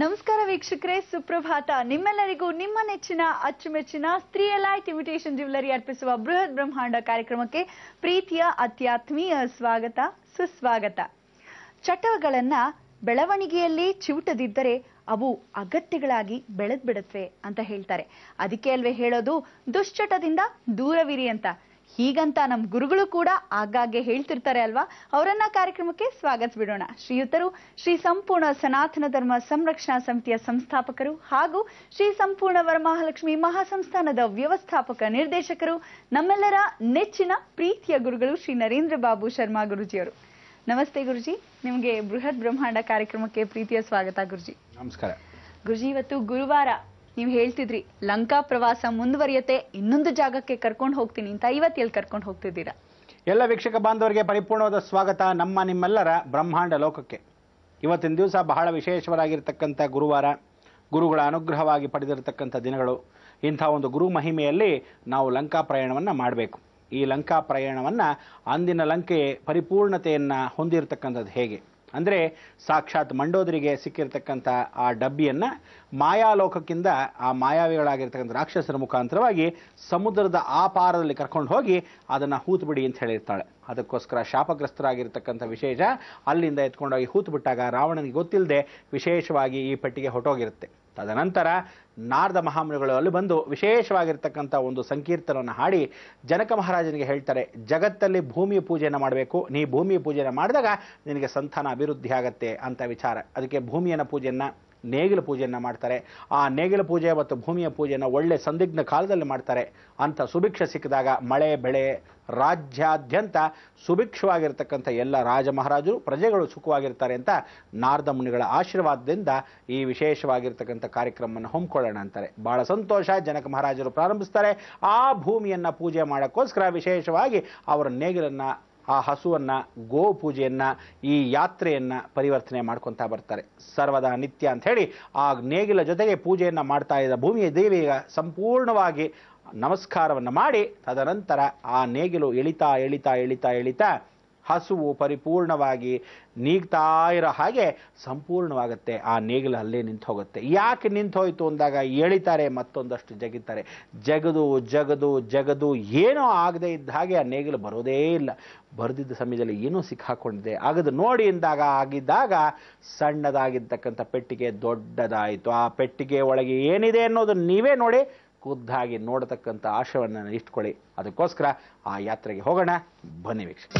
ನಮಸ್ಕಾರ ವೀಕ್ಷಕರೇ, ಸುಪ್ರಭಾತ. ನಿಮ್ಮೆಲ್ಲರಿಗೂ ನಿಮ್ಮ ನೆಚ್ಚಿನ ಅಚ್ಚುಮೆಚ್ಚಿನ ಸ್ತ್ರೀ ಎಲೈಟ್ ಇಮಿಟೇಷನ್ ಜ್ಯುವೆಲರಿ ಅರ್ಪಿಸುವ ಬೃಹತ್ ಬ್ರಹ್ಮಾಂಡ ಕಾರ್ಯಕ್ರಮಕ್ಕೆ ಪ್ರೀತಿಯ ಅತ್ಯಾತ್ಮೀಯ ಸ್ವಾಗತ, ಸುಸ್ವಾಗತ. ಚಟಗಳನ್ನ ಬೆಳವಣಿಗೆಯಲ್ಲಿ ಚಿವುಟದಿದ್ದರೆ ಅವು ಅಗತ್ಯಗಳಾಗಿ ಬೆಳೆದ್ಬಿಡತ್ವೆ ಅಂತ ಹೇಳ್ತಾರೆ. ಅದಕ್ಕೆ ಅಲ್ವೇ ಹೇಳೋದು ದುಶ್ಚಟದಿಂದ ದೂರವಿರಿ ಅಂತ. ಹೀಗಂತ ನಮ್ಮ ಗುರುಗಳು ಕೂಡ ಆಗಾಗ್ಗೆ ಹೇಳ್ತಿರ್ತಾರೆ ಅಲ್ವಾ. ಅವರನ್ನ ಕಾರ್ಯಕ್ರಮಕ್ಕೆ ಸ್ವಾಗತಿಸಿಬಿಡೋಣ. ಶ್ರೀಯುತರು ಶ್ರೀ ಸಂಪೂರ್ಣ ಸನಾತನ ಧರ್ಮ ಸಂರಕ್ಷಣಾ ಸಮಿತಿಯ ಸಂಸ್ಥಾಪಕರು ಹಾಗೂ ಶ್ರೀ ಸಂಪೂರ್ಣ ವರಮಹಾಲಕ್ಷ್ಮಿ ಮಹಾಸಂಸ್ಥಾನದ ವ್ಯವಸ್ಥಾಪಕ ನಿರ್ದೇಶಕರು, ನಮ್ಮೆಲ್ಲರ ನೆಚ್ಚಿನ ಪ್ರೀತಿಯ ಗುರುಗಳು ಶ್ರೀ ನರೇಂದ್ರ ಬಾಬು ಶರ್ಮಾ ಗುರುಜಿಯವರು. ನಮಸ್ತೆ ಗುರುಜಿ, ನಿಮಗೆ ಬೃಹತ್ ಬ್ರಹ್ಮಾಂಡ ಕಾರ್ಯಕ್ರಮಕ್ಕೆ ಪ್ರೀತಿಯ ಸ್ವಾಗತ ಗುರುಜಿ. ನಮಸ್ಕಾರ ಗುರುಜಿ. ಇವತ್ತು ಗುರುವಾರ, ನೀವು ಹೇಳ್ತಿದ್ರಿ ಲಂಕಾ ಪ್ರವಾಸ ಮುಂದುವರಿಯತ್ತೆ, ಇನ್ನೊಂದು ಜಾಗಕ್ಕೆ ಕರ್ಕೊಂಡು ಹೋಗ್ತೀನಿ ಅಂತ. ಇವತ್ತು ಎಲ್ಲಿ ಕರ್ಕೊಂಡು ಹೋಗ್ತಿದ್ದೀರಾ? ಎಲ್ಲ ವೀಕ್ಷಕ ಬಾಂಧವರಿಗೆ ಪರಿಪೂರ್ಣವಾದ ಸ್ವಾಗತ ನಮ್ಮ ನಿಮ್ಮೆಲ್ಲರ ಬ್ರಹ್ಮಾಂಡ ಲೋಕಕ್ಕೆ. ಇವತ್ತಿನ ದಿವಸ ಬಹಳ ವಿಶೇಷವಾಗಿರ್ತಕ್ಕಂಥ ಗುರುವಾರ, ಗುರುಗಳ ಅನುಗ್ರಹವಾಗಿ ಪಡೆದಿರತಕ್ಕಂಥ ದಿನಗಳು. ಇಂಥ ಒಂದು ಗುರು ಮಹಿಮೆಯಲ್ಲಿ ನಾವು ಲಂಕಾ ಪ್ರಯಾಣವನ್ನು ಮಾಡಬೇಕು. ಈ ಲಂಕಾ ಪ್ರಯಾಣವನ್ನು, ಅಂದಿನ ಲಂಕೆ ಪರಿಪೂರ್ಣತೆಯನ್ನು ಹೊಂದಿರತಕ್ಕಂಥದ್ದು ಹೇಗೆ ಅಂದರೆ, ಸಾಕ್ಷಾತ್ ಮಂಡೋದರಿಗೆ ಸಿಕ್ಕಿರ್ತಕ್ಕಂಥ ಆ ಡಬ್ಬಿಯನ್ನು ಮಾಯಾಲೋಕಕ್ಕಿಂತ ಆ ಮಾಯಾವಿಗಳಾಗಿರ್ತಕ್ಕಂಥ ರಾಕ್ಷಸರ ಮುಖಾಂತರವಾಗಿ ಸಮುದ್ರದ ಆ ಪಾರದಲ್ಲಿ ಕರ್ಕೊಂಡು ಹೋಗಿ ಅದನ್ನು ಹೂತುಬಿಡಿ ಅಂತ ಹೇಳಿರ್ತಾಳೆ. ಅದಕ್ಕೋಸ್ಕರ ಶಾಪಗ್ರಸ್ತರಾಗಿರ್ತಕ್ಕಂಥ ವಿಶೇಷ ಅಲ್ಲಿಂದ ಎತ್ಕೊಂಡೋಗಿ ಹೂತು ಬಿಟ್ಟಾಗ ರಾವಣನಿಗೆ ಗೊತ್ತಿಲ್ಲದೆ ವಿಶೇಷವಾಗಿ ಈ ಪೆಟ್ಟಿಗೆ ಹೊಟ್ಟೋಗಿರುತ್ತೆ. ತದನಂತರ ನಾರದ ಮಹಾಮುನಿಗಳು ಅಲ್ಲಿ ಬಂದು ವಿಶೇಷವಾಗಿರ್ತಕ್ಕಂಥ ಒಂದು ಸಂಕೀರ್ತನವನ್ನು ಹಾಡಿ ಜನಕ ಮಹಾರಾಜನಿಗೆ ಹೇಳ್ತಾರೆ, ಜಗತ್ತಲ್ಲಿ ಭೂಮಿಯ ಪೂಜೆಯನ್ನು ಮಾಡಬೇಕು, ನೀ ಭೂಮಿಯ ಪೂಜೆಯನ್ನು ಮಾಡಿದಾಗ ನಿನಗೆ ಸಂತಾನ ಅಭಿವೃದ್ಧಿ ಆಗತ್ತೆ ಅಂತ ವಿಚಾರ. ಅದಕ್ಕೆ ಭೂಮಿಯನ್ನು ಪೂಜೆಯನ್ನು, ನೇಗಿಲ ಪೂಜೆಯನ್ನು ಮಾಡ್ತಾರೆ. ಆ ನೇಗಿಲ ಪೂಜೆ ಮತ್ತು ಭೂಮಿಯ ಪೂಜೆಯನ್ನು ಒಳ್ಳೆ ಸಂದಿಗ್ಧ ಕಾಲದಲ್ಲಿ ಮಾಡ್ತಾರೆ. ಅಂಥ ಸುಭಿಕ್ಷ ಸಿಕ್ಕಿದಾಗ ಮಳೆ ಬೆಳೆ ರಾಜ್ಯಾದ್ಯಂತ ಸುಭಿಕ್ಷವಾಗಿರ್ತಕ್ಕಂಥ ಎಲ್ಲ ರಾಜ ಮಹಾರಾಜರು ಪ್ರಜೆಗಳು ಸುಖವಾಗಿರ್ತಾರೆ ಅಂತ ನಾರದ ಮುನಿಗಳ ಆಶೀರ್ವಾದದಿಂದ ಈ ವಿಶೇಷವಾಗಿರ್ತಕ್ಕಂಥ ಕಾರ್ಯಕ್ರಮವನ್ನು ಹಮ್ಮಿಕೊಳ್ಳೋಣ ಅಂತಾರೆ. ಬಹಳ ಸಂತೋಷ. ಜನಕ ಮಹಾರಾಜರು ಪ್ರಾರಂಭಿಸ್ತಾರೆ. ಆ ಭೂಮಿಯನ್ನು ಪೂಜೆ ಮಾಡೋಕ್ಕೋಸ್ಕರ ವಿಶೇಷವಾಗಿ ಅವರ ನೇಗಿಲನ್ನು, ಆ ಹಸುವನ್ನು, ಗೋ ಪೂಜೆಯನ್ನು, ಈ ಯಾತ್ರೆಯನ್ನು ಪರಿವರ್ತನೆ ಮಾಡ್ಕೊತಾ ಬರ್ತಾರೆ. ಸರ್ವದಾ ನಿತ್ಯ ಅಂತ ಹೇಳಿ ಆ ನೇಗಿಲ ಜೊತೆಗೆ ಪೂಜೆಯನ್ನು ಮಾಡ್ತಾ ಇದ್ದ ಭೂಮಿಯ ದೇವಿಗೆ ಸಂಪೂರ್ಣವಾಗಿ ನಮಸ್ಕಾರವನ್ನು ಮಾಡಿ, ತದನಂತರ ಆ ನೇಗಿಲು ಎಳಿತಾ ಎಳಿತಾ ಎಳಿತಾ ಎಳಿತಾ ಹಸುವು ಪರಿಪೂರ್ಣವಾಗಿ ನೀಗ್ತಾ ಇರೋ ಹಾಗೆ ಸಂಪೂರ್ಣವಾಗುತ್ತೆ. ಆ ನೇಗಿಲು ಅಲ್ಲೇ ನಿಂತು ಹೋಗುತ್ತೆ. ಯಾಕೆ ನಿಂತು ಹೋಯಿತು ಅಂದಾಗ ಎಳಿತಾರೆ, ಮತ್ತೊಂದಷ್ಟು ಜಗಿತಾರೆ. ಜಗದು ಜಗದು ಜಗದು ಏನೋ ಆಗದೆ ಇದ್ದ ಹಾಗೆ ಆ ನೇಗಿಲು ಬರೋದೇ ಇಲ್ಲ. ಬರೆದಿದ್ದ ಸಮಯದಲ್ಲಿ ಏನೋ ಸಿಕ್ಕಾಕೊಂಡಿದೆ. ಆಗದು ನೋಡಿ ಎಂದಾಗ ಆಗಿದ್ದಾಗ ಸಣ್ಣದಾಗಿರ್ತಕ್ಕಂಥ ಪೆಟ್ಟಿಗೆ ದೊಡ್ಡದಾಯಿತು. ಆ ಪೆಟ್ಟಿಗೆ ಒಳಗೆ ಏನಿದೆ ಅನ್ನೋದು ನೀವೇ ನೋಡಿ ಖುದ್ದಾಗಿ ನೋಡತಕ್ಕಂಥ ಆಶಯವನ್ನು ಇಟ್ಕೊಳ್ಳಿ. ಅದಕ್ಕೋಸ್ಕರ ಆ ಯಾತ್ರೆಗೆ ಹೋಗೋಣ, ಬನ್ನಿ ವೀಕ್ಷಕ.